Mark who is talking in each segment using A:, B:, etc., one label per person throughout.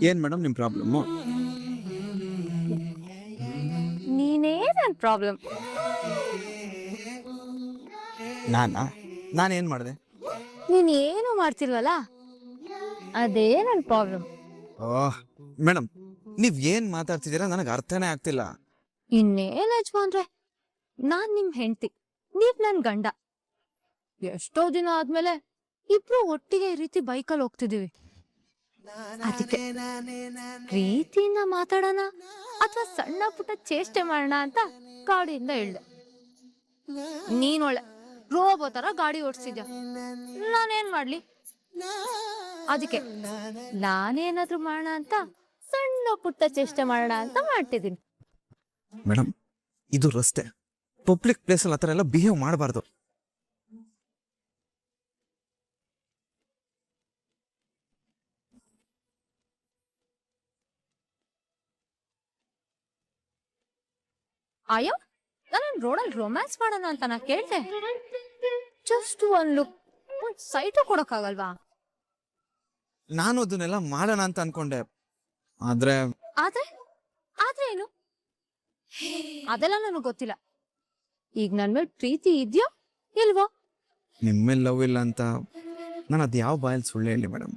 A: ಏನ್ ಮೇಡಮ್ ನಿಮ್ ಪ್ರಾಬ್ಲಮ್?
B: ನೀನೇ ನನ್ ಪ್ರಾಬ್ಲಮ್.
A: ನಾನೇನ್ ಮಾಡಿದೆ?
B: ನೀನ್ ಏನು ಮಾಡ್ತಿಲ್ವಲ್ಲ, ಅದೇ ನನ್ ಪ್ರಾಬ್ಲಮ್.
A: ಓಹ್ ಮೇಡಮ್, ನೀವ್ ಏನ್ ಮಾತಾಡ್ತಿದ್ದೀರಾ ನನಗೆ ಅರ್ಥನೇ ಆಗ್ತಿಲ್ಲ.
B: ಇನ್ನೇನ್ ಯಜಮಾನ್ರೆ, ನಾನ್ ನಿಮ್ ಹೆಂಡತಿ, ನೀವ್ ನನ್ ಗಂಡ. ಎಷ್ಟೋ ದಿನ ಆದ್ಮೇಲೆ ಇಬ್ರು ಒಟ್ಟಿಗೆ ಈ ರೀತಿ ಬೈಕಲ್ಲಿ ಹೋಗ್ತಿದೀವಿ. ಅದಕ್ಕೆ ಪ್ರೀತಿಯಿಂದ ಮಾತಾಡೋಣ ಅಥವಾ ಸಣ್ಣ ಪುಟ್ಟ ಚೇಷ್ಟೆ ಮಾಡೋಣ ಅಂತ ಗಾಡಿಯಿಂದ ಇಳ್ದೆ. ನೀನೊಳ್ಳೆ ರೋಬೋ ತರ ಗಾಡಿ ಓಡಿಸ್ತಿದ್ಯಾ, ನಾನೇನ್ ಮಾಡ್ಲಿ? ಅದಕ್ಕೆ ನಾನೇನಾದ್ರೂ ಮಾಡೋಣ ಅಂತ ಸಣ್ಣ ಪುಟ್ಟ ಚೇಷ್ಟೆ ಮಾಡೋಣ ಅಂತ ಮಾಡ್ತಿದ್ದೀನಿ.
A: ಮೇಡಮ್, ಇದು ರಸ್ತೆ, ಪಬ್ಲಿಕ್ ಪ್ಲೇಸ್ ಅಲ್ಲಿ ಆತರ ಎಲ್ಲ ಬಿಹೇವ್ ಮಾಡಬಾರ್ದು.
B: ಅಯ್ಯೋ, ನಾನು ರೋಡಲ್ಲಿ ರೊಮ್ಯಾನ್ಸ್ ಮಾಡೋಣ ಅಂತ ನಾ ಕೇಳ್ದೆ. ಜಸ್ಟ್ ಒಂದ್ ಲುಕ್, ಒಂದ್ ಸೈಟು ಕೊಡಕ್ಕಾಗಲ್ವಾ?
A: ನಾನು ಅದನ್ನೆಲ್ಲ ಮಾಡೋಣ ಅಂತ ಅನ್ಕೊಂಡೆ, ಆದ್ರೆ
B: ಆದ್ರೆ ಆದ್ರೆ ಏನು? ಅದೆಲ್ಲ ನನಗ್ ಗೊತ್ತಿಲ್ಲ. ಈಗ ನನ್ ಮೇಲೆ ಪ್ರೀತಿ ಇದ್ಯೋ ಇಲ್ವೋ?
A: ನಿಮ್ಮೇಲೆ ಲವ್ ಇಲ್ಲ ಅಂತ ನಾನು ಅದು ಯಾವ ಬಾಯಲ್ಲಿ ಸುಳ್ಳು ಹೇಳಿ ಮೇಡಮ್?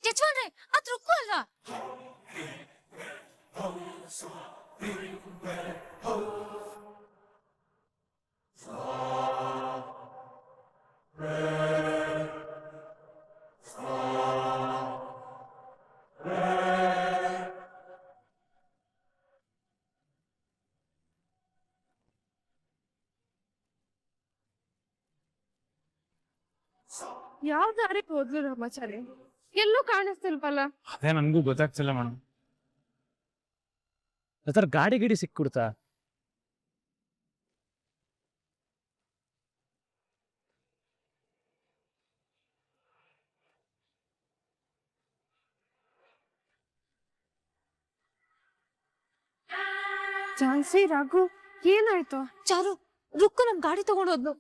B: ಯಜಮಾನ್ರೆ, ಅದ್ ರುಕ್ಕು ಅಲ್ವಾ?
C: ಯಾವ ದಾರಿಗೆ ಹೋದ್ಲು ರಾಮಾಚಾರಿ? ಎಲ್ಲೂ ಕಾಣಿಸ್ತಿಲ್ವಲ್ಲ.
D: ಅದೇ ನನ್ಗೂ ಗೊತ್ತಾಗ್ತಿಲ್ಲ ಮೇಡಮ್. ಆತರ ಗಾಡಿ ಗಿಡಿ ಸಿಕ್ಬಿಡ್ತಾ?
C: ಝಾನ್ಸಿ, ರಾಘು, ಏನಾಯ್ತು?
B: ಚಾರು, ರುಕ್ಕು ನಮ್ ಗಾಡಿ ತಗೊಂಡೋದ್ಲು.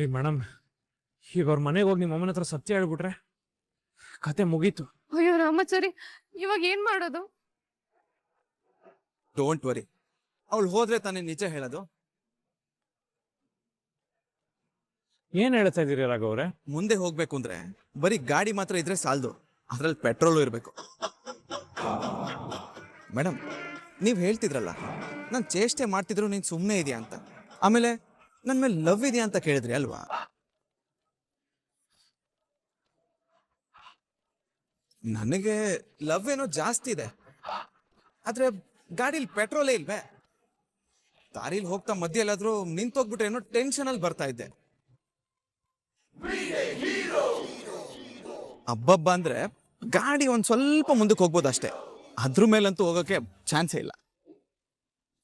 D: ಏ ಮೇಡಮ್, ಈಗ ಅವ್ರ ಮನೆಗೆ ಹೋಗಿ ನಿಮ್ಮ ಅಮ್ಮನ ಹತ್ರ ಸತ್ಯ ಹೇಳ್ಬಿಟ್ರೆ ಕತೆ ಮುಗೀತು.
C: ಅಯ್ಯೋ ರಾಮಾಚಾರಿ, ಇವಾಗ ಏನ್ ಮಾಡೋದು?
A: ಡೋಂಟ್ ವರಿ, ಅವಳು ಹೋದ್ರೆ ತಾನೇ ನಿಜ ಹೇಳೋದು.
D: ಏನ್ ಹೇಳ್ತಾ ಇದೀರಿ ರಾಘವ್ ಅವ್ರೆ?
A: ಮುಂದೆ ಹೋಗ್ಬೇಕು ಅಂದ್ರೆ ಬರೀ ಗಾಡಿ ಮಾತ್ರ ಇದ್ರೆ ಸಾಲದು, ಅದ್ರಲ್ಲಿ ಪೆಟ್ರೋಲು ಇರಬೇಕು. ಮೇಡಮ್, ನೀವು ಹೇಳ್ತಿದ್ರಲ್ಲ ನಾನು ಚೇಷ್ಟೆ ಮಾಡ್ತಿದ್ರು ನೀನು ಸುಮ್ಮನೆ ಇದೆಯಾ ಅಂತ, ಆಮೇಲೆ ನನ್ನ ಮೇಲೆ ಲವ್ ಇದೆಯಾ ಅಂತ ಕೇಳಿದ್ರಿ ಅಲ್ವಾ? ನನಗೆ ಲವ್ ಏನೋ ಜಾಸ್ತಿ ಇದೆ, ಆದ್ರೆ ಗಾಡಿಲಿ ಪೆಟ್ರೋಲೇ ಇಲ್ವೇ. ದಾರಿಲಿ ಹೋಗ್ತಾ ಮಧ್ಯ ಎಲ್ಲಾದ್ರೂ ನಿಂತೋಗ್ಬಿಟ್ರೆ ಏನೋ ಟೆನ್ಷನ್ ಅಲ್ಲಿ ಬರ್ತಾ ಇದ್ದೆ. ಹಬ್ಬಬ್ಬ ಅಂದ್ರೆ ಗಾಡಿ ಒಂದ್ ಸ್ವಲ್ಪ ಮುಂದಕ್ಕೆ ಹೋಗ್ಬೋದು ಅಷ್ಟೇ, ಅದ್ರ ಮೇಲಂತೂ ಹೋಗೋಕೆ ಚಾನ್ಸೇ ಇಲ್ಲ.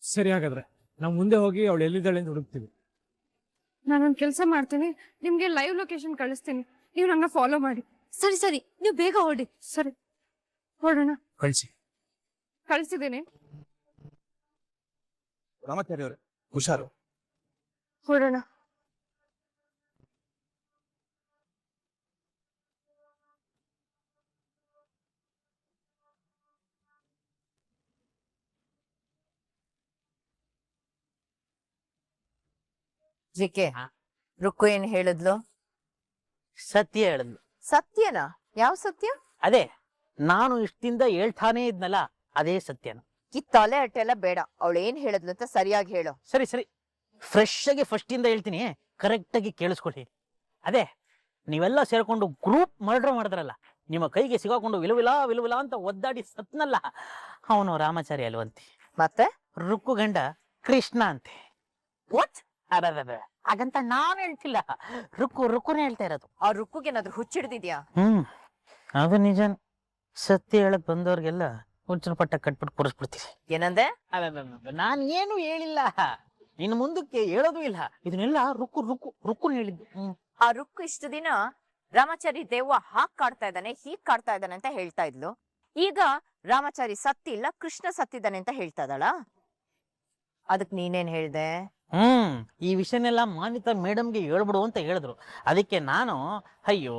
D: ಸರಿ, ಹಾಗಾದ್ರೆ ನಾವು ಮುಂದೆ ಹೋಗಿ ಅವಳು ಎಲ್ಲಿದ್ದಾಳೆ ಅಂತ ಹುಡುಕ್ತೀವಿ.
C: ನಾನೊಂದ್ ಕೆಲ್ಸ ಮಾಡ್ತೀನಿ, ನಿಮ್ಗೆ ಲೈವ್ ಲೊಕೇಶನ್ ಕಳಿಸ್ತೀನಿ, ನೀವು ನಂಗೆ ಫಾಲೋ ಮಾಡಿ.
B: ಸರಿ ಸರಿ, ನೀವು ಬೇಗ ಹೊರಡಿ.
C: ಸರಿ, ಹೊರಡೋಣ.
D: ಕಳಿಸಿ.
C: ಕಳಿಸಿದ್ದೀನಿ,
A: ರಾಮಾಚಾರಿ ಅವರೇ ಹುಷಾರು.
C: ಹೊರಡೋಣ.
E: ಜಿಕೆ ರುಕ್ಕು ಏನ್ ಹೇಳಿದ್ಲು?
F: ಸತ್ಯ ಹೇಳಿದ್ಲು.
E: ಸತ್ಯನಾ? ಯಾವ ಸತ್ಯ?
F: ಅದೇ ನಾನು ಇಷ್ಟಿಂದ ಹೇಳ್ತಾನೇ ಇದ್ನಲ್ಲ, ಅದೇ ಸತ್ಯನ.
E: ಈ ತಲೆ ಅಟ್ಟೆಲ್ಲ ಬೇಡ, ಅವಳು ಏನ್ ಹೇಳಿದ್ಲು ಅಂತ ಸರಿಯಾಗಿ ಹೇಳು.
F: ಸರಿ ಸರಿ, ಫ್ರೆಶ್ ಆಗಿ ಫಸ್ಟ್ ಇಂದ ಹೇಳ್ತೀನಿ, ಕರೆಕ್ಟ್ ಆಗಿ ಕೇಳಿಸ್ಕೊಳ್ಳಿ. ಅದೇ ನೀವೆಲ್ಲ ಸೇರ್ಕೊಂಡು ಗ್ರೂಪ್ ಮರ್ಡರ್ ಮಾಡಿದ್ರಲ್ಲ, ನಿಮ್ಮ ಕೈಗೆ ಸಿಗಾಕೊಂಡು ವಿಲವಿಲ ಅಂತ ಒದ್ದಾಡಿ ಸತ್ನಲ್ಲ, ಅವನು ರಾಮಾಚಾರಿ ಅಲ್ವಂತೆ.
E: ಮತ್ತೆ
F: ರುಕ್ಕು ಗಂಡ ಕೃಷ್ಣ ಅಂತೆ. ವಾಟ್? ಹಾಗಂತ ನಾನು ಹೇಳ್ತಿಲ್ಲ, ರುಕ್ಕುನೇ ಹೇಳ್ತಾ ಇರೋದು.
E: ಆ ರುಕ್ಕುಗೇನಾದ್ರೂ ಹುಚ್ಚಿಡ್ದಿದ್ಯಾ?
F: ಅದು ನಿಜ. ಸತ್ಯ ಹೇಳಕ್ ಬಂದವ್ರಿಗೆಲ್ಲ ಹುಚ್ಚಿನ ಪಟ್ಟ ಕಟ್ಬಿಟ್ಟು ಕೂರಿಸ್ಬಿಡ್ತೀವಿ.
E: ಏನಂದೆ?
F: ನಾನು ಏನು ಹೇಳಿಲ್ಲ, ಇನ್ನು ಮುಂದಕ್ಕೆ ಹೇಳೋದು ಇಲ್ಲ. ಇದನ್ನೆಲ್ಲ ರುಕ್ಕು ಹೇಳಿದ್ದು.
E: ಆ ರುಕ್ಕು ಇಷ್ಟು ದಿನ ರಾಮಾಚಾರಿ ದೇವ್ವ ಹಾಗ್ ಕಾಡ್ತಾ ಇದ್ದಾನೆ, ಹೀಗ್ ಕಾಡ್ತಾ ಇದ್ದಾನೆ ಅಂತ ಹೇಳ್ತಾ ಇದ್ಲು. ಈಗ ರಾಮಾಚಾರಿ ಸತ್ತಿಲ್ಲ, ಕೃಷ್ಣ ಸತ್ತಿದ್ದಾನೆ ಅಂತ ಹೇಳ್ತಾ ಇದ್ದಾಳ. ಅದಕ್ ನೀನೇನ್ ಹೇಳ್ದೆ?
F: ಈ ವಿಷಯನೆಲ್ಲ ಮಾನ್ವಿತಾ ಮೇಡಮ್ಗೆ ಹೇಳ್ಬಿಡು ಅಂತ ಹೇಳಿದ್ರು. ಅದಕ್ಕೆ ನಾನು ಅಯ್ಯೋ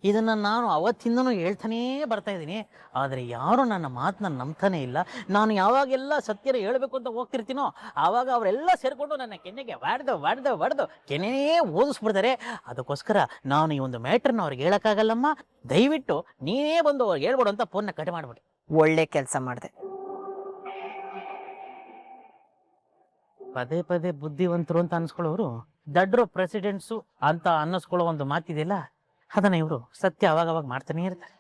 F: ಇದನ್ನ ನಾನು ಅವತ್ತಿಂದನೂ ಹೇಳ್ತಾನೇ ಬರ್ತಾ ಇದ್ದೀನಿ, ಆದ್ರೆ ಯಾರು ನನ್ನ ಮಾತನ್ನ ನಂಬ್ತಾನೆ ಇಲ್ಲ. ನಾನು ಯಾವಾಗೆಲ್ಲ ಸತ್ಯನ ಹೇಳ್ಬೇಕು ಅಂತ ಹೋಗ್ತಿರ್ತೀನೋ ಆವಾಗ ಅವರೆಲ್ಲ ಸೇರ್ಕೊಂಡು ನನ್ನ ಕೆನ್ನೆಗೆ ವಾಡ್ದು ಕೆನ್ನೇ ಓದಿಸ್ಬಿಡ್ತಾರೆ. ಅದಕ್ಕೋಸ್ಕರ ನಾನು ಈ ಒಂದು ಮ್ಯಾಟ್ರನ್ನ ಅವ್ರಿಗೆ ಹೇಳಕ್ಕಾಗಲ್ಲಮ್ಮ, ದಯವಿಟ್ಟು ನೀನೇ ಬಂದು ಅವ್ರಿಗೆ ಹೇಳ್ಬಿಡು ಅಂತ ಫೋನ್ನ ಕಟ್ ಮಾಡ್ಬಿಡಿ.
E: ಒಳ್ಳೆ ಕೆಲಸ ಮಾಡ್ದೆ.
F: ಪದೇ ಪದೇ ಬುದ್ಧಿವಂತರು ಅಂತ ಅನ್ಸ್ಕೊಳ್ಳೋರು ದಡ್ರು ಪ್ರೆಸಿಡೆಂಟ್ಸು ಅಂತ ಅನ್ನಿಸ್ಕೊಳ್ಳೋ ಒಂದು ಮಾತಿದೆಯಲ್ಲ, ಅದನ್ನ ಇವರು ಸತ್ಯ ಅವಾಗವಾಗ ಮಾಡ್ತಾನೆ ಇರ್ತಾರೆ.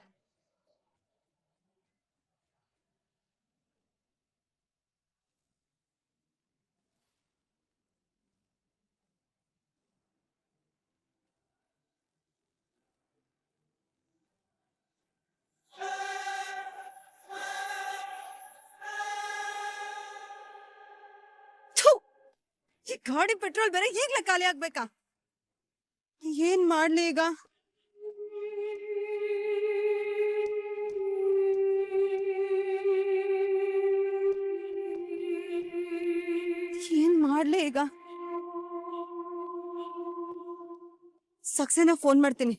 G: ಈ ಗಾಡಿ ಪೆಟ್ರೋಲ್ ಬೇರೆ ಈಗ್ಲೇ ಖಾಲಿ ಆಗ್ಬೇಕಾ? ಏನ್ ಮಾಡ್ಲಿ ಈಗ? ಏನ್ ಮಾಡ್ಲಿ ಈಗ? ಸಕ್ಸೇನಾ ಫೋನ್ ಮಾಡ್ತೀನಿ.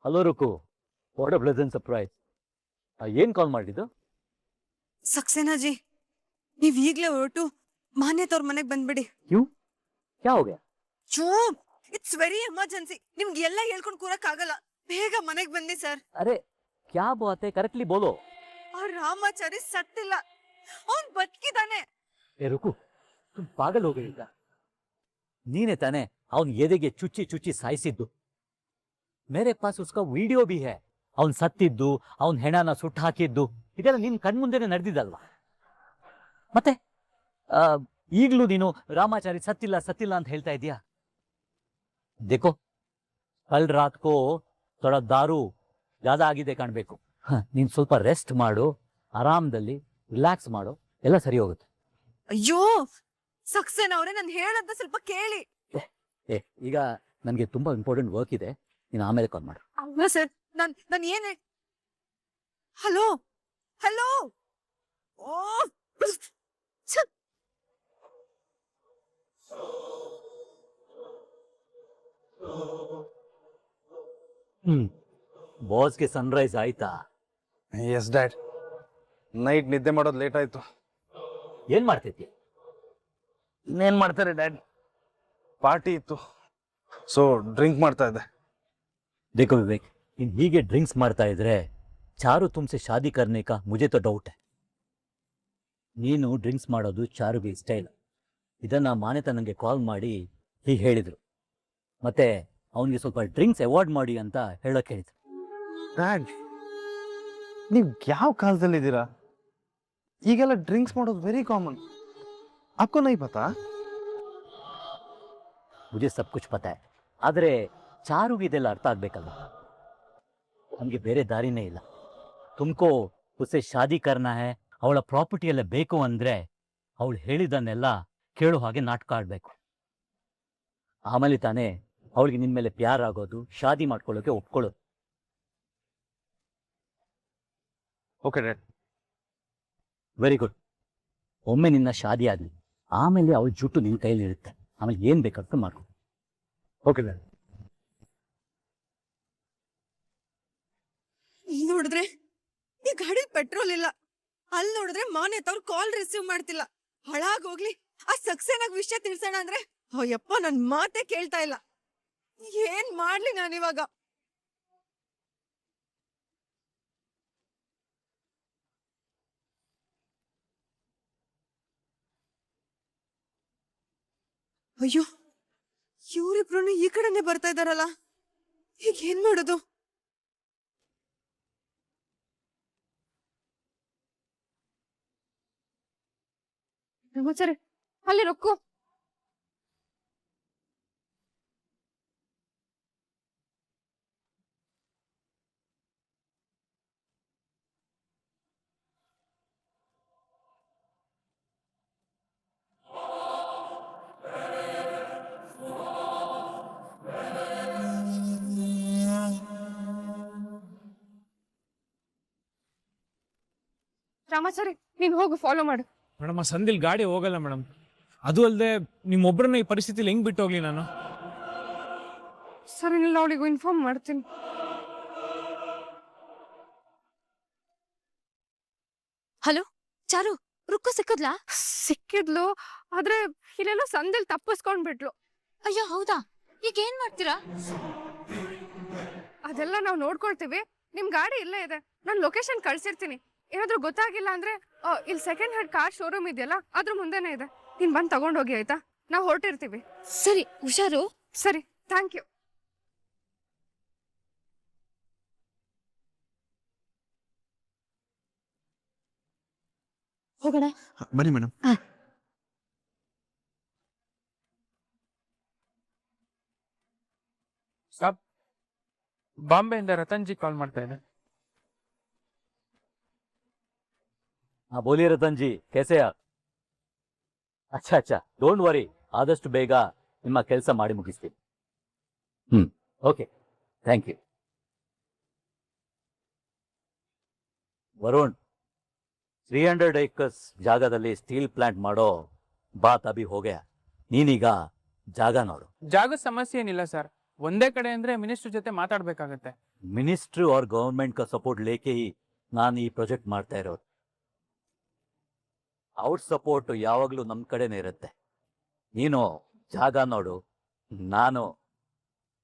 H: Hello Ruku, what a pleasant surprise. ಏನ್ ಕಾಲ್ ಮಾಡಿದ್ದು?
G: ಸಕ್ಸೇನಾಜಿ, ನೀವ್ ಈಗ್ಲೇ ಹೊರಟು ಮಾನ್ಯತವ್ರ ಮನೆಗ್ ಬಂದ್ಬಿಡಿ.
H: ಯಾವಾಗ?
G: It's very emergency. ನಿಮ್ಗೆ ಎಲ್ಲ ಹೇಳ್ಕೊಂಡ್ ಕೂರಕ್ ಆಗಲ್ಲ. ಬೇಗ ಮನೆಗ್ ಬನ್ನಿ ಸರ್.
H: ಅರೆ ಕ್ಯಾ ಬಾತ್ ಹೈ, ಕರೆಕ್ಟ್ಲಿ ಬೋಲೋ.
G: ಆ ರಾಮಾಚಾರಿ ಸತ್ತಿಲ್ಲ, ಅವ್ನ್ ಬದುಕಿದಾನೆ.
H: ಏ ರುಕು, ತುಮ್ ಪಾಗಲ್ ಹೋಗಿ ಈಗ. ನೀನೆ ತಾನೆ ಅವನ್ ಎದೆಗೆ ಚುಚ್ಚಿ ಸಾಯಿಸಿದ್ದು. ಮೇರೆ ಪಾಸ್ ಉಸ್ಕಾ ವಿಡಿಯೋ ಬಿ ಹೈ. ಅವನ್ ಸತ್ತಿದ್ದು, ಅವನ್ ಹೆಣನ ಸುಟ್ಟು ಹಾಕಿದ್ದು ಇದೆಲ್ಲ ನಿನ್ ಕಣ್ಮುಂದೆನೆ ನಡೆದಿದ್ದಲ್ವಾ? ಮತ್ತೆ ಈಗ್ಲೂ ನೀನು ರಾಮಾಚಾರಿ ಸತ್ತಿಲ್ಲ ಅಂತ ಹೇಳ್ತಾ ಇದೀಯಾ? देखो कल रात को थोड़ा दारू ज्यादा ಆಗಿದೆ ಕಾಣಬೇಕು. ನೀನ್ ಸ್ವಲ್ಪ ರೆಸ್ಟ್ ಮಾಡು, ಆರಾಮದಲ್ಲಿ ರಿಲ್ಯಾಕ್ಸ್ ಮಾಡು, ಎಲ್ಲ ಸರಿ ಹೋಗುತ್ತೆ.
G: ಅಯ್ಯೋ ಸಕ್ಸೇನಾ ಅವರೇ, ನಾನು ಹೇಳಂತ ಸ್ವಲ್ಪ ಕೇಳಿ.
H: ಈಗ ನನಗೆ ತುಂಬಾ ಇಂಪಾರ್ಟೆಂಟ್ ವರ್ಕ್ ಇದೆ, ನೀನು ಆಮೇಲೆ ಕಾಲ್ ಮಾಡು.
G: ಅಲ್ಲ ಸರ್, ನಾನು ಏನೇ. Hello hello. ಓ
H: ಬಾಸ್ಗೆ ಸನ್ರೈಸ್ ಆಯ್ತಾ?
A: ಎಸ್ ಡ್ಯಾಡ್, ನೈಟ್ ನಿದ್ದೆ ಮಾಡೋದು ಲೇಟ್ ಆಯ್ತು.
H: ಏನ್ ಮಾಡ್ತಿದ್ಯ?
A: ಇನ್ನೇನ್ ಮಾಡ್ತಾರೆ ಡ್ಯಾಡ್, ಪಾರ್ಟಿ ಇತ್ತು, ಸೊ ಡ್ರಿಂಕ್ ಮಾಡ್ತಾ ಇದ್ದೆ.
H: देखो विवेक, इन ಹೀಗೆ ಡ್ರಿಂಕ್ಸ್ ಮಾಡ್ತಾ ಇದ್ರೆ ಚಾರು ತುಮ್ಸೆ ಶಾದಿ ಕರ್ನೆ ಕಾ ಮುझे तो ಡೌಟ್ है. ನೀನು ಡ್ರಿಂಕ್ಸ್ ಮಾಡೋದು ಚಾರುಗೆ ಇಷ್ಟ ಇಲ್ಲ. ಇದನ್ನ ಮಾನ್ಯತಾ ನನಗೆ ಕಾಲ್ ಮಾಡಿ ಹೀಗೆ ಹೇಳಿದ್ರು. ಮತ್ತೆ ಅವನಿಗೆ ಸ್ವಲ್ಪ ಡ್ರಿಂಕ್ಸ್ ಅವಾಯ್ಡ್ ಮಾಡಿ ಅಂತ ಹೇಳಕ್ ಹೇಳಿದ್ರು.
A: ಡ್ಯಾಡ್, ನೀವು ಯಾವ ಕಾಲದಲ್ಲಿದ್ದೀರಾ? ಈಗೆಲ್ಲ ಡ್ರಿಂಕ್ಸ್ ಮಾಡೋದು ವೆರಿ ಕಾಮನ್. आपको नहीं पता?
H: मुझे सब कुछ पता है, ಆದರೆ ಚಾರುಗೆ ಇದೆಲ್ಲ ಅರ್ಥ ಆಗ್ಬೇಕಲ್ಲ. ನಮಗೆ ಬೇರೆ ದಾರಿನೇ ಇಲ್ಲ. ತುಮಕೋ ಉಸೆ ಶಾದಿ ಕರ್ನಾ ಹೈ, ಅವಳ ಪ್ರಾಪರ್ಟಿ ಎಲ್ಲ ಬೇಕು ಅಂದ್ರೆ ಅವಳು ಹೇಳಿದನ್ನೆಲ್ಲ ಕೇಳೋ ಹಾಗೆ ನಾಟಕ ಆಡ್ಬೇಕು. ಆಮೇಲೆ ತಾನೇ ಅವಳಿಗೆ ನಿನ್ ಮೇಲೆ ಪ್ಯಾರ್ ಆಗೋದು, ಶಾದಿ ಮಾಡ್ಕೊಳ್ಳೋಕೆ ಒಪ್ಕೊಳ್ಳೋದು.
A: Okay dad.
H: Very good. ಒಮ್ಮೆ ನಿನ್ನ ಶಾದಿ ಆಗ್ಲಿ, ಆಮೇಲೆ ಅವಳ ಜುಟ್ಟು ನಿನ್ನ ಕೈಯಲ್ಲಿ ಇರುತ್ತೆ. ಆಮೇಲೆ ಏನ್ ಬೇಕಾದ್ರೂ ಮಾಡ್ಕೊ.
A: Okay dad.
G: ಇಲ್ಲಿ ನೋಡಿದ್ರೆ ಈ ಗಾಡಿ ಪೆಟ್ರೋಲ್ ಇಲ್ಲ, ಅಲ್ಲಿ ನೋಡಿದ್ರೆ ಮಾನ್ಯತ ಅವ್ರು ಕಾಲ್ ರಿಸೀವ್ ಮಾಡ್ತಿಲ್ಲ. ಹಾಳಾಗೋಗ್ಲಿ. ಆ ಸಕ್ಸೇನಾಗ್ ವಿಷಯ ತಿಳ್ಸೋಣ ಅಂದ್ರೆ ಅಯ್ಯಪ್ಪ ನನ್ ಮಾತೇ ಕೇಳ್ತಾ ಇಲ್ಲ. ಏನ್ ಮಾಡ್ಲಿ ನಾನಿವಾಗ? ಅಯ್ಯೋ, ಇವ್ರಿಬ್ರು ಈ ಕಡೆನೆ ಬರ್ತಾ ಇದಾರಲ್ಲ, ಈಗ ಏನ್ ಮಾಡೋದು?
C: ಬ್ರಹ್ಮಚಾರಿ ಅಲ್ಲಿ ರೊಕ್ಕು. ರಾಮಾಚಾರಿ ನೀನ್ ಹೋಗು, ಫಾಲೋ ಮಾಡು.
D: ಮೇಡಮ್ ಆ ಸಂದಿಲ್ ಗಾಡಿ ಹೋಗಲ್ಲ ಮೇಡಮ್. ಅದು ಅಲ್ಲದೆ ನಿಮ್ಮೊಬ್ಬರನ್ನ ಈ ಪರಿಸ್ಥಿತಿಲಿ ಹೆಂಗ್ ಬಿಟ್ಟು ಹೋಗ್ಲಿ ನಾನು?
C: ಸರಿ, ನಿಲ್ಲ ಅವಳಿಗೂ ಇನ್ಫಾರ್ಮ್ ಮಾಡ್ತೀನಿ.
B: ಹಲೋ ಚಾರು, ರುಕ್ಕು ಸಿಕ್ಕದ್ಲಾ?
C: ಸಿಕ್ಕಿದ್ಲು, ಆದ್ರೆ ಇಲ್ಲೆಲ್ಲೋ ಸಂದಿಲ್ ತಪ್ಪಿಸ್ಕೊಂಡ್ಬಿಟ್ಲು.
B: ಅಯ್ಯೋ ಹೌದಾ? ಈಗ ಏನ್ ಮಾಡ್ತೀರಾ?
C: ಅದೆಲ್ಲ ನಾವು ನೋಡ್ಕೊಳ್ತೀವಿ. ನಿಮ್ ಗಾಡಿ ಇಲ್ಲೇ ಇದೆ, ನಾನು ಲೊಕೇಶನ್ ಕಳ್ಸಿರ್ತೀನಿ. ಏನಾದ್ರೂ ಗೊತ್ತಾಗಿಲ್ಲ ಅಂದ್ರೆ ಇಲ್ಲಿ ಸೆಕೆಂಡ್ ಹ್ಯಾಂಡ್ ಕಾರ್ ಶೋರೂಮ್ ಇದೆಯಲ್ಲ, ಅದ್ರ ಮುಂದೆನೆ ಇದೆ. ನೀನ್ ಬಂದ್ ತಗೊಂಡೋಗಿ, ಆಯ್ತಾ? ನಾವು ಹೊರಟಿರ್ತೀವಿ.
B: ಸರಿ, ಹುಷಾರು.
C: ಸರಿ, ಥ್ಯಾಂಕ್ ಯು.
B: ಹೋಗೋಣ.
A: ಬನ್ನಿ ಮೇಡಮ್.
I: ಸಾಬ್, ಬಾಂಬೆಯಿಂದ ರತನ್ಜಿ ಕಾಲ್ ಮಾಡ್ತಾ ಇದ್ದೆ.
H: हाँ बोलिए रतन जी, कैसे आप? अच्छा अच्छा, डोंट वरी, ಆದಷ್ಟು ಬೇಗ ನಿಮ್ಮ ಕೆಲಸ ಮಾಡಿ ಮುಗಿಸ್ತೀನಿ. Okay, thank you. Varun, 300 acres ಜಾಗದಲ್ಲಿ ಸ್ಟೀಲ್ ಪ್ಲಾಂಟ್ ಮಾಡೋ ಬಾತ್ ಅಭಿ ಹೋಗ್ಯಾ. ನೀನೀಗ ಜಾಗ ನೋಡು.
I: ಜಾಗದ ಸಮಸ್ಯೆ ಏನಿಲ್ಲ ಸರ್, ಒಂದೇ ಕಡೆ ಅಂದ್ರೆ ಮಿನಿಸ್ಟರ್ ಜೊತೆ ಮಾತಾಡ್ಬೇಕಾಗತ್ತೆ.
H: ಮಿನಿಸ್ಟ್ರಿ और ಗವರ್ಮೆಂಟ್ का ಸಪೋರ್ಟ್ लेके ही ನಾನು ಈ ಪ್ರಾಜೆಕ್ಟ್ ಮಾಡ್ತಾ ಇರೋದು. ಅವ್ರ ಸಪೋರ್ಟ್ ಯಾವಾಗಲೂ ನಮ್ಮ ಕಡೆನೇ ಇರುತ್ತೆ. ನೀನು ಜಾಗ ನೋಡು, ನಾನು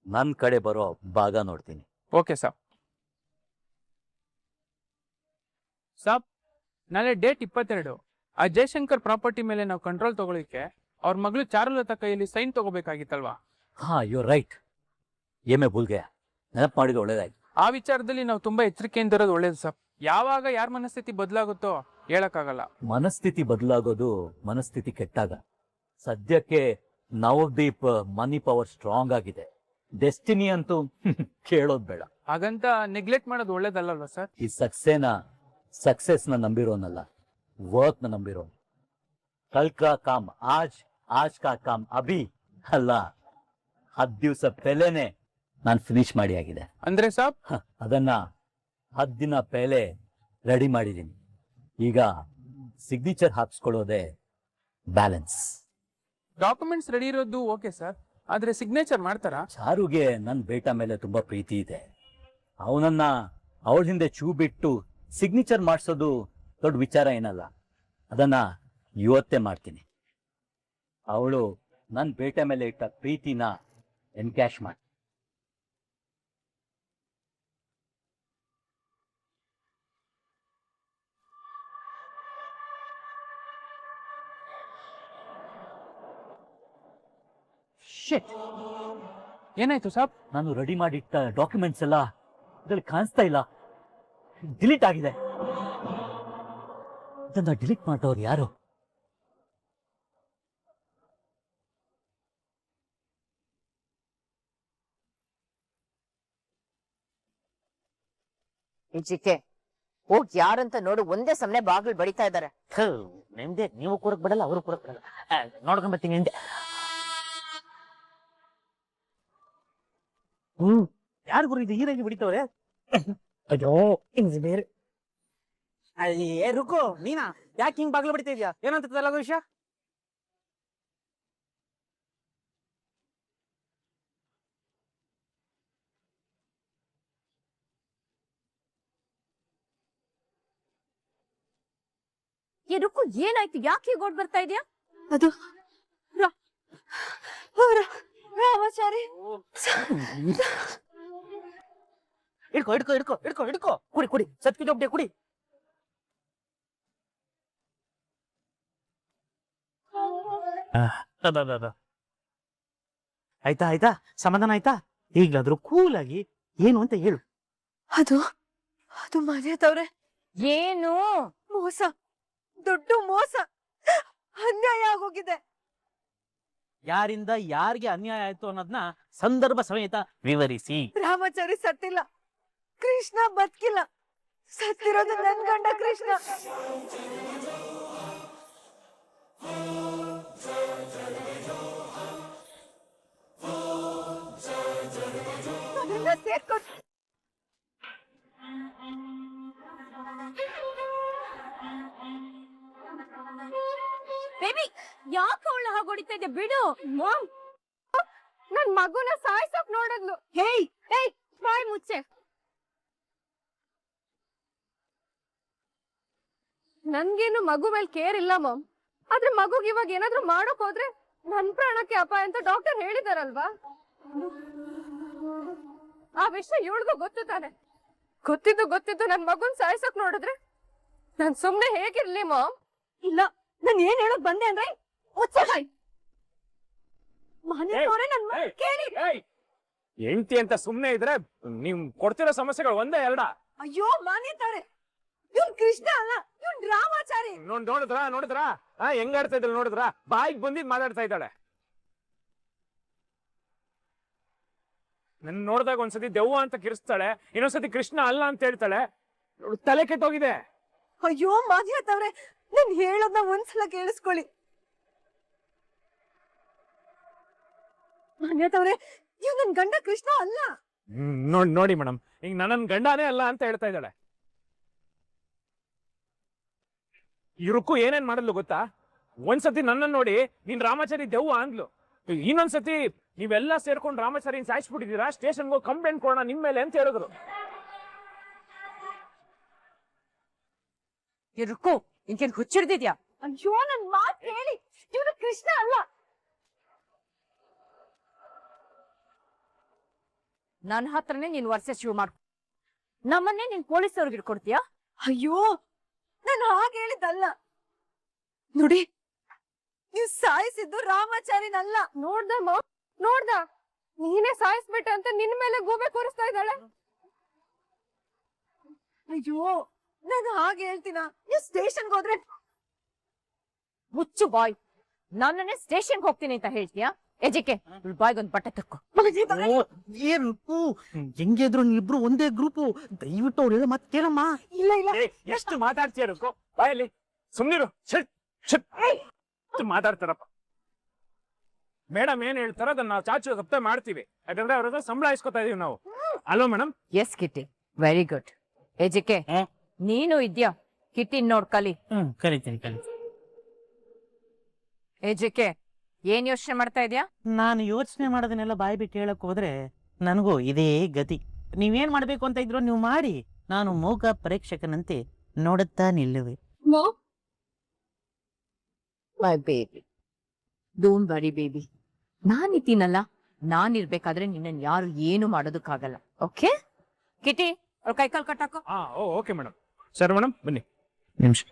H: ನನ್ನ ಕಡೆ ಬರೋ ಭಾಗ ನೋಡ್ತೀನಿ.
I: ಓಕೆ ಸಾಬ್. ಸಾಬ್, ನಾಳೆ ಡೇಟ್ 22. ಆ ಜಯಶಂಕರ್ ಪ್ರಾಪರ್ಟಿ ಮೇಲೆ ನಾವು ಕಂಟ್ರೋಲ್ ತಗೊಳ್ಳಿಕ್ಕೆ ಅವ್ರ ಮಗಳು ಚಾರುಲತಾ ಕೈಯಲ್ಲಿ ಸೈನ್ ತಗೋಬೇಕಾಗಿತ್ತಲ್ವಾ?
H: ಹಾ, ಯು ರೈಟ್. ಏಮೇ ಭೂಲ್ ಗಯಾ, ನೆನಪು ಮಾಡಿದ್ರೆ ಒಳ್ಳೇದಾಯ್ತು.
I: ಆ ವಿಚಾರದಲ್ಲಿ ನಾವು ತುಂಬಾ ಎಚ್ಚರಿಕೆಯಿಂದ ಇರೋದು ಒಳ್ಳೇದು ಸಾಬ್. ಯಾವಾಗ ಯಾರ ಮನಸ್ಥಿತಿ ಬದಲಾಗುತ್ತೋ ಹೇಳಕ್ಕಾಗಲ್ಲ.
H: ಮನಸ್ಥಿತಿ ಬದಲಾಗೋದು ಮನಸ್ಥಿತಿ ಕೆಟ್ಟಾಗ. ಸದ್ಯಕ್ಕೆ ನವದೀಪ್ ಮನಿ ಪವರ್ ಸ್ಟ್ರಾಂಗ್ ಆಗಿದೆ. ಡೆಸ್ಟಿನಿ ಅಂತೂ ಕೇಳೋದ್ ಬೇಡ.
I: ಹಾಗಂತ ನೆಗ್ಲೆಕ್ಟ್ ಮಾಡೋದು ಒಳ್ಳೇದಲ್ಲಲ್ವಾ ಸರ್?
H: ಈ ಸಕ್ಸೆಸ್ನ ನಂಬಿರೋನಲ್ಲ, ವರ್ಕ್ನ ನಂಬಿರೋನು. ಕಲ್ ಕಾ ಕಾಮ್ ಆಜ್ ಕಾ ಕಾಮ್ ಅಭಿ ಅಲ್ಲ, 10 ದಿವಸ ಪೆಲೆನೆ ನಾನು ಫಿನಿಶ್ ಮಾಡಿ ಆಗಿದೆ.
I: ಅಂದ್ರೆ ಸಾಬ್,
H: ಅದನ್ನ 10 ದಿನ ಪೆಲೆ ರೆಡಿ ಮಾಡಿದ್ದೀನಿ. ಈಗ ಸಿಗ್ನೇಚರ್ ಹಾಕ್ಸ್ಕೊಳ್ಳೋದೆ ಬ್ಯಾಲೆನ್ಸ್.
I: ಡಾಕ್ಯುಮೆಂಟ್ಸ್ ರೆಡಿ ಇರೋದು ಓಕೆ ಸರ್, ಆದ್ರೆ ಸಿಗ್ನೇಚರ್ ಮಾಡ್ತಾರಾ?
H: ಚಾರುಗೆ ನನ್ನ ಬೇಟ ಮೇಲೆ ತುಂಬಾ ಪ್ರೀತಿ ಇದೆ. ಅವನನ್ನ ಅವಳ ಹಿಂದೆ ಚೂ ಬಿಟ್ಟು ಸಿಗ್ನೇಚರ್ ಮಾಡಿಸೋದು ದೊಡ್ಡ ವಿಚಾರ ಏನಲ್ಲ. ಅದನ್ನ ಇವತ್ತೇ ಮಾಡ್ತೀನಿ. ಅವಳು ನನ್ನ ಬೇಟ ಮೇಲೆ ಇಟ್ಟ ಪ್ರೀತಿನ ಎನ್ಕ್ಯಾಶ್ ಮಾಡಿ.
I: ಏನಾಯ್ತು ಸಾಬ್?
H: ನಾನು ರೆಡಿ ಮಾಡಿಟ್ಟ ಡಾಕ್ಯುಮೆಂಟ್ಸ್ ಎಲ್ಲ ಇದ್ರಲ್ಲಿ ಕಾಣಿಸ್ತಾ ಇಲ್ಲ, ಡಿಲೀಟ್ ಆಗಿದೆ. ಇದನ್ನ ಡಿಲೀಟ್ ಮಾಡಿದವ್ರು ಯಾರು?
E: ಈಚಿಕೆ ಹೋಗ್ ಯಾರಂತ ನೋಡು, ಒಂದೇ ಸಮನೆ ಬಾಗಿಲು ಬಡಿತಾ ಇದ್ದಾರೆ.
F: ನಿಮ್ದೆ, ನೀವು ಕೂರಕ್ ಬಿಡಲ್ಲ, ಅವರು ಕೂರಕ್ ಬಿಡಲ್ಲ. ನೋಡ್ಕೊಂಡ್ ಬರ್ತೀನಿ ನಿಂದೆ. ಯಾರು ಗುರು ಇದು ಹೀರಾಗಿ ಬಿಡಿತವ್ರೆ? ಅಯ್ಯೋ, ಇದು ಬೇರೆ. ಏ ರುಕು, ನೀನಾ ಯಾಕೆ ಹಿಂಗ್ ಬಾಗ್ಲು ಬಿಡ್ತಾ ಇದೀಯಾ? ಏನಂತ ವಿಷಯ?
E: ರುಕ್ಕು ಏನಾಯ್ತು? ಯಾಕೆ ಹೀಗ್ ಓಡ್ ಬರ್ತಾ ಇದೆಯಾ?
G: ಅದು ರಾಮಾಚಾರಿ
F: ಹಿಡ್ಕೊ ಹಿಡ್ಕೊ ಹಿಡ್ಕೊ ಹಿಡ್ಕೊ ಹಿಡ್ಕೊ ಕುಡಿ ಕುಡಿ ಸತ್ಕಿ ಜೊಬ್ಡೆ ಕುಡಿ. ಆಯ್ತಾ ಆಯ್ತಾ ಸಮಾಧಾನ ಆಯ್ತಾ? ಈಗ್ಲಾದ್ರೂ ಕೂಲ್ ಆಗಿ ಏನು ಅಂತ ಹೇಳು.
G: ಅದು ಮನೆ ತವ್ರೆ
E: ಏನು
G: ಮೋಸ, ದೊಡ್ಡ ಮೋಸ, ಅನ್ಯಾಯ ಆಗೋಗಿದೆ.
F: ಯಾರಿಂದ ಯಾರಿಗೆ ಅನ್ಯಾಯ ಆಯ್ತು ಅನ್ನೋದನ್ನ ಸಂದರ್ಭ ಸಮೇತ ವಿವರಿಸಿ.
G: ರಾಮಾಚಾರಿ ಸತ್ತಿಲ್ಲ, ಕೃಷ್ಣ ಬದುಕಿಲ್ಲ, ಸತ್ತಿರೋದು ನನ್ ಗಂಡ ಕೃಷ್ಣ.
E: ಬೇಬಿ ಯಾಕೆ ಅವಳ ಹಾಗೊಡಿತಾ ಇದೆ? ಬಿಡು.
C: ಮಾಮ್, ನನ್ ಮಗುನ ಸಾಯ್ಸೋಕ್ ನೋಡಿದ್ಲು.
G: ಹೇಯ್
C: ಏಯ್, ಬಾಯ್ ಮುಚ್ಚೆ. ನನ್ಗೇನು ಮಗು ಮೇಲೆ ಕೇರ್ ಇಲ್ಲ ಮಾಮ್. ಆದ್ರೆ ಮಗುಗ್ ಇವಾಗ ಏನಾದ್ರೂ ಮಾಡೋಕ್ ಹೋದ್ರೆ ನನ್ ಪ್ರಾಣಕ್ಕೆ ಅಪಾಯ ಅಂತ ಡಾಕ್ಟರ್ ಹೇಳಿದಾರಲ್ವಾ? ಆ ವಿಷಯ ಇವಳಿಗೂ ಗೊತ್ತು ತಾನೆ. ಗೊತ್ತಿದ್ದು ನನ್ ಮಗುನ್ ಸಾಯ್ಸೋಕ್ ನೋಡಿದ್ರೆ ನಾನ್ ಸುಮ್ನೆ ಹೇಗಿರ್ಲಿ ಮಾಮ್?
G: ಇಲ್ಲ, ನಾನ್ ಏನ್ ಹೇಳಕ್ ಬಂದೆ ಅಂದ್ರೆ ಮನೆ ತವ್ರೆ ನನ್ ಮಾತ್ ಕೇಳಿ.
D: ಹೆಂಡತಿ ಅಂತ ಸುಮ್ನೆ ಇದ್ರೆ ನೀವ್ ಕೊಡ್ತಿರೋ ಸಮಸ್ಯೆಗಳು ಒಂದೇ ಎರಡ?
G: ಅಯ್ಯೋ ಮಾನ್ಯತಾರೆ, ಇವ್ನ್ ಕೃಷ್ಣ ಅಲ್ಲ, ಇವ್ನ್ ರಾಮಾಚಾರಿ.
D: ನೋಡಿದ್ರಾ ಹೆಂಗಾಡ್ತಾ ಇದ್ದಾಳೆ ನೋಡಿದ್ರಾ? ಬಾಯಿಗೆ ಬಂದಿದ್ ಮಾತಾಡ್ತಾ ಇದ್ದಾಳೆ. ನನ್ ನೋಡಿದಾಗ ಒಂದ್ಸತಿ ದೆವ್ವ ಅಂತ ಕಿರಿಸ್ತಾಳೆ, ಇನ್ನೊಂದ್ಸತಿ ಕೃಷ್ಣ ಅಲ್ಲ ಅಂತ ಹೇಳ್ತಾಳೆ. ತಲೆ ಕೆಟ್ಟೋಗಿದೆ.
G: ಅಯ್ಯೋ ಮಾನ್ಯತವ್ರೆ, ನಾನ್ ಹೇಳೋದ್ನ ಒಂದ್ಸಲ ಕೇಳಿಸ್ಕೊಳ್ಳಿ. ಮಾನ್ಯತವ್ರೆ, ಇವ್ ನನ್ ಗಂಡ ಕೃಷ್ಣ ಅಲ್ಲ.
D: ನೋಡಿ ಮೇಡಮ್, ಈಗ ನನ್ನ ಗಂಡನೇ ಅಲ್ಲ ಅಂತ ಹೇಳ್ತಾ ಇದ್ದಾಳೆ. ಇವ್ರಕ್ಕೂ ಏನೇನ್ ಮಾಡಲು ಗೊತ್ತಾ? ಒಂದ್ಸತಿ ನನ್ನನ್ನು ನೋಡಿ ನೀನ್ ರಾಮಾಚಾರಿ ದೆವ್ವ ಅಂದ್ಲು, ಇನ್ನೊಂದ್ಸತಿ ನೀವೆಲ್ಲ ಸೇರ್ಕೊಂಡು ರಾಮಾಚಾರಿನ ಸಾಯಿಸ್ಬಿಟ್ಟಿದ್ದೀರಾ, ಸ್ಟೇಷನ್ಗೆ ಹೋಗಿ ಕಂಪ್ಲೇಂಟ್ ಕೊಡೋಣ ನಿಮ್ ಮೇಲೆ ಅಂತ ಹೇಳಿದ್ರು.
E: ರುಕ್ಕು, ಇಂಕೇನ್ ಹುಚ್ಚಿಡ್ದಿದ್ಯಾ?
G: ಅಯ್ಯೋ ನನ್ ಮಾತ್ ಹೇಳಿ, ಇವ್ನು ಕೃಷ್ಣ ಅಲ್ಲ.
E: ನನ್ನ ಹತ್ರನೇ ನೀನ್ ವರ್ಷ ಶುರು ಮಾಡ್, ನಮ್ಮನ್ನೇ ನೀನ್ ಪೊಲೀಸ್ ಅವ್ರಿಗೆ ಇಟ್ಕೊಡ್ತೀಯಾ?
G: ಅಯ್ಯೋ ನಾನು ಹಾಗೆ ಹೇಳಿದ್ದಲ್ಲ. ನೋಡಿ, ನೀವ್ ಸಾಯಿಸಿದ್ದು ರಾಮಾಚಾರಿನಲ್ಲ.
C: ನೋಡ್ದ ಮಾಮ್, ನೋಡ್ದ? ನೀನೇ ಸಾಯಿಸ್ಬಿಟ್ಟೆ ಅಂತ ನಿನ್ ಮೇಲೆ ಗೂಬೆ ಕೂರಿಸ್ತಾ ಇದ್ದಾಳೆ.
G: ಅಯ್ಯೋ ನಾನು ಹಾಗೆ ಹೇಳ್ತೀನ? ನೀವು ಸ್ಟೇಷನ್ಗೆ ಹೋದ್ರೆ
E: ಮುಚ್ಚು ಬಾಯ್. ನನ್ನನ್ನೇ ಸ್ಟೇಷನ್ಗೆ ಹೋಗ್ತೀನಿ ಅಂತ ಹೇಳ್ತೀಯಾ? ಎಜಿಕೆ ಬಾಯ್ಗೊಂದ್ ಬಟ್ಟೆ ತಕ್ಕೋ.
F: ಏನು ಹೆಂಗಿದ್ರು ನೀವಿಬ್ರು ಒಂದೇ ಗ್ರೂಪು, ದಯವಿಟ್ಟು ಅವ್ರು ಹೇಳೋ ಮಾತು ಕೇಳಮ್ಮ.
G: ಇಲ್ಲ ಇಲ್ಲ,
D: ಎಷ್ಟು ಮಾತಾಡ್ತೀಯ ರುಕ್ಕು? ಬಾಯಲ್ಲಿ ಸುಮ್ನಿರು. ಮಾತಾಡ್ತಾರಪ್ಪ. ಮೇಡಮ್ ಏನ್ ಹೇಳ್ತಾರ ಅದನ್ನ ನಾವು ಚಾಚು ತಪ್ಪೆ ಮಾಡ್ತೀವಿ, ಯಾಕಂದ್ರೆ ಅವ್ರ ಹತ್ರ ಸಂಬಳ ಇಸ್ಕೊತಾ ಇದೀವಿ ನಾವು. ಅಲ್ವಾ madam?
E: Yes Kitty, very good. ಎಜಿಕೆ ನೀನು ಇದ್ಯಾ? ಕಿಟ್ಟಿ ನೋಡ್ ಕಲಿ.
F: ಕಲಿತೀನಿ.
E: ಎಜಿಕೆ ಏನ್ ಯೋಚನೆ ಮಾಡ್ತಾ ಇದ್ಯಾ?
F: ನಾನು ಯೋಚನೆ ಮಾಡೋದನ್ನೆಲ್ಲ ಬಾಯಿ ಬಿಟ್ಟು ಹೇಳಕ್ ಹೋದ್ರೆ ನನಗೂ ಇದೇ ಗತಿ. ನೀವೇನ್ ಮಾಡ್ಬೇಕು ಅಂತ ಇದ್ರು ನೀವು ಮಾಡಿ, ನಾನು ಮೂಕ ಪರೀಕ್ಷಕನಂತೆ ನೋಡುತ್ತಾ ನಿಲ್ಲುವೆ.
E: My baby, don't worry baby. ನಾನಿದ್ದೀನಲ್ಲ, ನಾನಿರ್ಬೇಕಾದ್ರೆ ನಿನ್ನ ಯಾರು ಏನು ಮಾಡೋದಕ್ಕಾಗಲ್ಲ. ಓಕೆ ಕಿಟಿ, ಅವ್ರ ಕೈಕಾಲ್ ಕಟ್ಟಾಕೋ.
D: Okay madam. ಸರ್ ಮೇಡಮ್ ಬನ್ನಿ
F: ನಿಮಿಷ.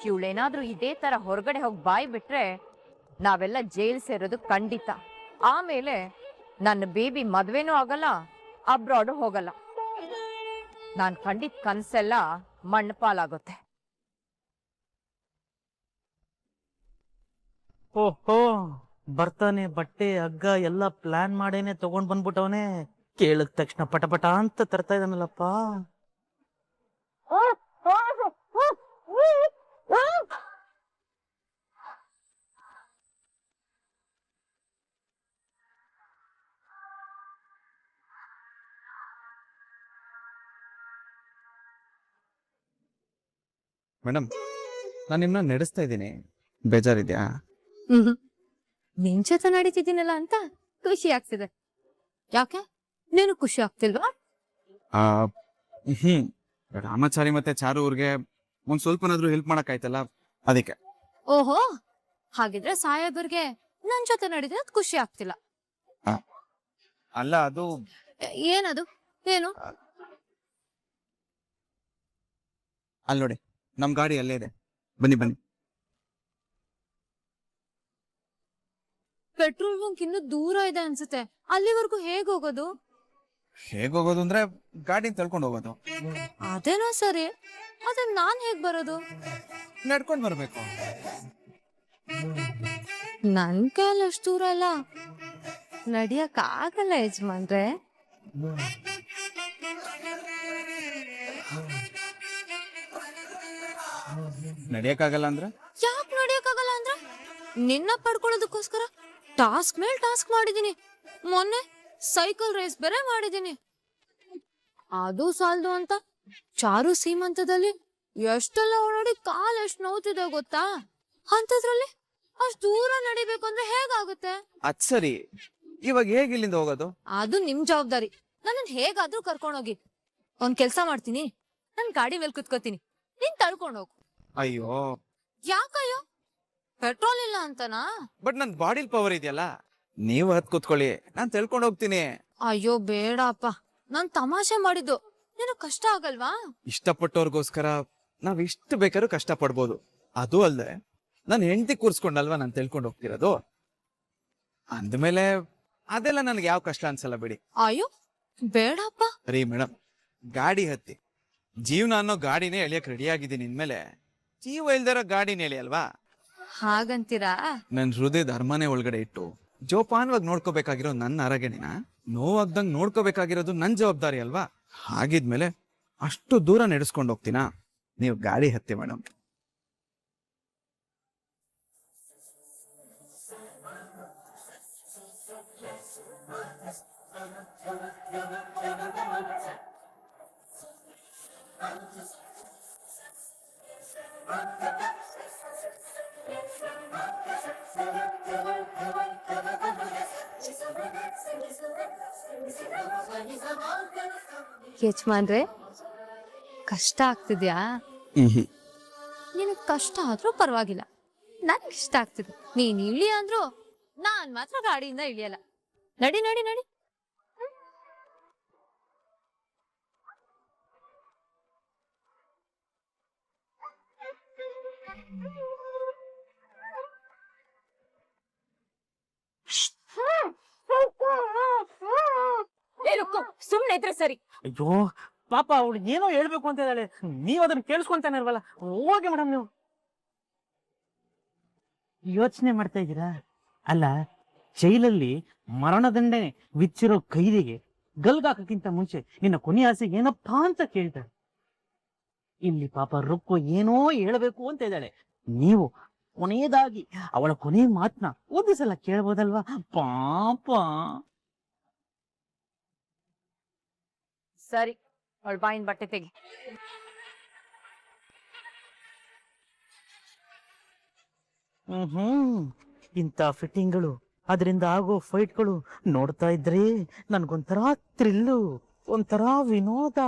E: ಇವಳೇನಾದ್ರೂ ಇದೇ ತರ ಹೊರಗಡೆ ಹೋಗಿ ಬಾಯ್ ಬಿಟ್ರೆ ನಾವೆಲ್ಲ ಜೈಲ್ ಸೇರೋದು ಖಂಡಿತ. ಆಮೇಲೆ ನನ್ನ ಬೇಬಿ ಮದ್ವೆನೂ ಆಗಲ್ಲ, ಅಬ್ರಾಡು ಹೋಗಲ್ಲ. ನಾನ್ ಖಂಡಿತ ಕನ್ಸೆಲ್ಲ ಮಣ್ಣಪಾಲಾಗುತ್ತೆ.
F: ಓಹೋ, ಬರ್ತಾನೆ ಬಟ್ಟೆ ಹಗ್ಗ ಎಲ್ಲ ಪ್ಲಾನ್ ಮಾಡೇನೆ ತಗೊಂಡ್ ಬಂದ್ಬಿಟ್ಟವನೆ. ಕೇಳಿದ ತಕ್ಷಣ ಪಟಪಟ ಅಂತ ತರ್ತಾ ಇದ್ದಾನಲ್ಲಪ್ಪ.
A: ಮೇಡಮ್, ನಾನು ನಿಮ್ನ ನಡೆಸ್ತಾ ಇದ್ದೀನಿ, ಬೇಜಾರಿದ್ಯಾ?
B: ನಿನ್ ಜೊತೆ ನಡೀತಿದ್ದೀನಲ್ಲ ಅಂತ ಖುಷಿ ಆಗ್ತಿದೆ. ಯಾಕೆ ನೀನು ಖುಷಿ ಆಗ್ತಿಲ್ವಾ?
A: ರಾಮಾಚಾರಿ ಮತ್ತೆ ಚಾರು ಅವ್ರಿಗೆ ಒಂದ್ ಸ್ವಲ್ಪನಾದ್ರೂ ಹೆಲ್ಪ್ ಮಾಡಕ್ಕಾಯ್ತಲ್ಲ ಅದಕ್ಕೆ.
B: ಓಹೋ, ಹಾಗಿದ್ರೆ ಸಾಹೇಬರ್ಗೆ ನನ್ ಜೊತೆ ನಡೀತಿದ್ರೆ ಖುಷಿ ಆಗ್ತಿಲ್ಲ.
A: ಅಲ್ಲ ಅದು
B: ಏನದು? ಏನು?
A: ಅಲ್ಲಿ ನೋಡಿ, ನಮ್ ಗಾಡಿ ಅಲ್ಲೇ ಇದೆ, ಬನ್ನಿ ಬನ್ನಿ.
B: ಪೆಟ್ರೋಲ್ ಬಂಕ್ ಇನ್ನು ದೂರ ಇದೆ ಅನ್ಸುತ್ತೆ, ಅಲ್ಲಿವರೆಗೂ ಹೇಗ್ ಹೋಗೋದು?
A: ಹೇಗ್ ಹೋಗೋದು ಅಂದ್ರೆ ಗಾಡಿ ತಳ್ಕೊಂಡು ಹೋಗೋದು.
B: ಅದೇನೋ ಸರಿ, ಅದೇ ನಾನ್ ಹೇಗ್ ಬರೋದು?
A: ನಡ್ಕೊಂಡ್ ಬರ್ಬೇಕು.
B: ನನ್ ಕಾಲ ಅಷ್ಟು ದೂರ ಅಲ್ಲ, ನಡಿಯಕ್ ಆಗಲ್ಲ ಯಜಮಾನ್ರೆ.
A: ನಡಿಯಕ್ಕಾಗಲ್ಲ ಅಂದ್ರೆ?
B: ಯಾಕೆ ನಡಿಯಕ್ಕಾಗಲ್ಲ ಅಂದ್ರೆ ನಿನ್ನ ಪಡ್ಕೊಳ್ಳೋದಕ್ಕೋಸ್ಕರ ಟಾಸ್ಕ್ ಮೇಲ್ ಟಾಸ್ಕ್ ಮಾಡಿದೀನಿ. ಮೊನ್ನೆ ಸೈಕಲ್ ರೇಸ್ ಬೇರೆ ಮಾಡಿದೀನಿ. ಅದು ಸಾಲದು ಅಂತ ಚಾರು ಸೀಮಂತದಲ್ಲಿ ಎಷ್ಟೆಲ್ಲ ಓಡಾಡಿ ಕಾಲ್ ಎಷ್ಟು ನೋವ್ತಿದೆ ಗೊತ್ತಾ? ಅಂತದ್ರಲ್ಲಿ ಅಷ್ಟ್ ದೂರ ನಡಿಬೇಕು ಅಂದ್ರೆ ಹೇಗಾಗುತ್ತೆ?
A: ಅದ್ ಸರಿ, ಇವಾಗ ಹೇಗ್ ಇಲ್ಲಿಂದ ಹೋಗೋದು?
B: ಅದು ನಿಮ್ ಜವಾಬ್ದಾರಿ. ನನ್ನನ್ ಹೇಗಾದ್ರೂ ಕರ್ಕೊಂಡೋಗಿ. ಒಂದ್ ಕೆಲ್ಸ ಮಾಡ್ತೀನಿ, ನನ್ ಗಾಡಿ ಮೇಲೆ ಕುತ್ಕೋತೀನಿ, ನೀನ್ ತಳ್ಕೊಂಡೋಗು.
A: ಅಯ್ಯೋ,
B: ಯಾಕಯ್ಯೋ? ಪೆಟ್ರೋಲ್ ಇಲ್ಲ ಅಂತನಾ?
A: ಬಟ್ ನನ್ ಬಾಡಿಲ್ ಪವರ್ ಇದೆಯಲ್ಲ, ನೀವು ಹತ್ ಕೂತ್ಕೊಳ್ಳಿ, ನಾನ್ ತಿಳ್ಕೊಂಡ್ ಹೋಗ್ತೀನಿ.
B: ಅಯ್ಯೋ ಬೇಡಪ್ಪ, ನಾನ್ ತಮಾಷೆ ಮಾಡಿದ್ದು, ನಿನಗ್ ಕಷ್ಟ ಆಗಲ್ವಾ?
A: ಇಷ್ಟಪಟ್ಟವ್ರಿಗೋಸ್ಕರ ನಾವ್ ಇಷ್ಟು ಬೇಕಾದ್ರೂ ಕಷ್ಟ ಪಡ್ಬೋದು. ಅದು ಅಲ್ದೆ ನನ್ ಹೆಂಡತಿ ಕೂರ್ಸ್ಕೊಂಡಲ್ವಾ ನಾನ್ ತಿಳ್ಕೊಂಡ್ ಹೋಗ್ತಿರೋದು. ಅಂದ್ಮೇಲೆ ಅದೆಲ್ಲ ನನ್ಗೆ ಯಾವ ಕಷ್ಟ ಅನ್ಸಲ್ಲ ಬಿಡಿ.
B: ಅಯ್ಯೋ ಬೇಡಪ್ಪ.
A: ರೀ ಮೇಡಮ್, ಗಾಡಿ ಹತ್ತಿ, ಜೀವನ ಅನ್ನೋ ಗಾಡಿನೇ ಎಳಿಯಕ್ ರೆಡಿ ಆಗಿದ್ದೀನಿ ಇನ್ಮೇಲೆ ಜೀವ ಇಲ್ದಿರೋ ಗಾಡಿನೇ ಎಳಿಯಲ್ವಾ?
B: ಹಾಗಂತೀರಾ?
A: ನನ್ ಹೃದಯದ ಅರಮನೆ ಒಳಗಡೆ ಇಟ್ಟು ಜೋಪಾನವಾಗಿ ನೋಡ್ಕೋಬೇಕಾಗಿರೋ ನನ್ನ ಆರೋಗ್ಯನ ನೋವಾಗ್ದಂಗ್ ನೋಡ್ಕೋಬೇಕಾಗಿರೋದು ನನ್ ಜವಾಬ್ದಾರಿ ಅಲ್ವಾ? ಹಾಗಿದ್ಮೇಲೆ ಅಷ್ಟು ದೂರ ನಡೆಸ್ಕೊಂಡು ಹೋಗ್ತೀನಾ? ನೀವು ಗಾಡಿ ಹತ್ತಿ ಮೇಡಮ್.
B: ಯಜಮಾನ್ರೆ, ಕಷ್ಟ ಆಗ್ತಿದ್ಯಾ? ನಿನಗ್ ಕಷ್ಟ ಆದ್ರೂ ಪರವಾಗಿಲ್ಲ, ನನ್ಗೆ ಇಷ್ಟ ಆಗ್ತಿದೆ. ನೀನ್ ಇಳಿ ಅಂದ್ರು ನಾನ್ ಮಾತ್ರ ಗಾಡಿಯಿಂದ ಇಳಿಯಲ್ಲ. ನಡಿ ನಡಿ ನಡಿ.
E: ಸುಮ್ನೆ ಇದ್ರೆ ಸರಿ.
F: ಅಯ್ಯೋ ಪಾಪ, ಅವಳು ಏನೋ ಹೇಳ್ಬೇಕು ಅಂತ ಇದ್ದಾಳೆ, ನೀವ್ ಅದನ್ನ ಕೇಳಿಸ್ಕೊಂತಾನೆ ಇಲ್ವಲ್ಲ. ಹೋಗಿ ಮೇಡಮ್, ನೀವು ಯೋಚನೆ ಮಾಡ್ತಾ ಇದ್ದೀರಾ? ಅಲ್ಲ, ಜೈಲಲ್ಲಿ ಮರಣದಂಡನೆ ವಿಚ್ಚಿರೋ ಕೈದಿಗೆ ಗಲ್ಗಾಕಕ್ಕಿಂತ ಮುಂಚೆ ನಿನ್ನ ಕೊನೆ ಆಸೆ ಏನಪ್ಪಾ ಅಂತ ಕೇಳ್ತಾಳೆ. ಇಲ್ಲಿ ಪಾಪ ರುಕ್ಕು ಏನೋ ಹೇಳ್ಬೇಕು ಅಂತ ಇದ್ದಾಳೆ. ನೀವು ಕೊನೆಯದಾಗಿ ಅವಳ ಕೊನೆ ಮಾತನ್ನ ಒಂದು ಸಲ ಕೇಳ್ಬೋದಲ್ವಾ ಪಾಪ?
E: ಸರಿ, ಅವಳ ಬಾಯಿನ ಬಟ್ಟೆ ತೆಗಿ.
F: ಇಂಥ ಫಿಟ್ಟಿಂಗ್ಗಳು, ಅದರಿಂದ ಆಗೋ ಫೈಟ್ಗಳು ನೋಡ್ತಾ ಇದ್ರೆ ನನ್ಗೊಂಥರ ಥ್ರಿಲ್ಲು, ಒಂಥರ ವಿನೋದ.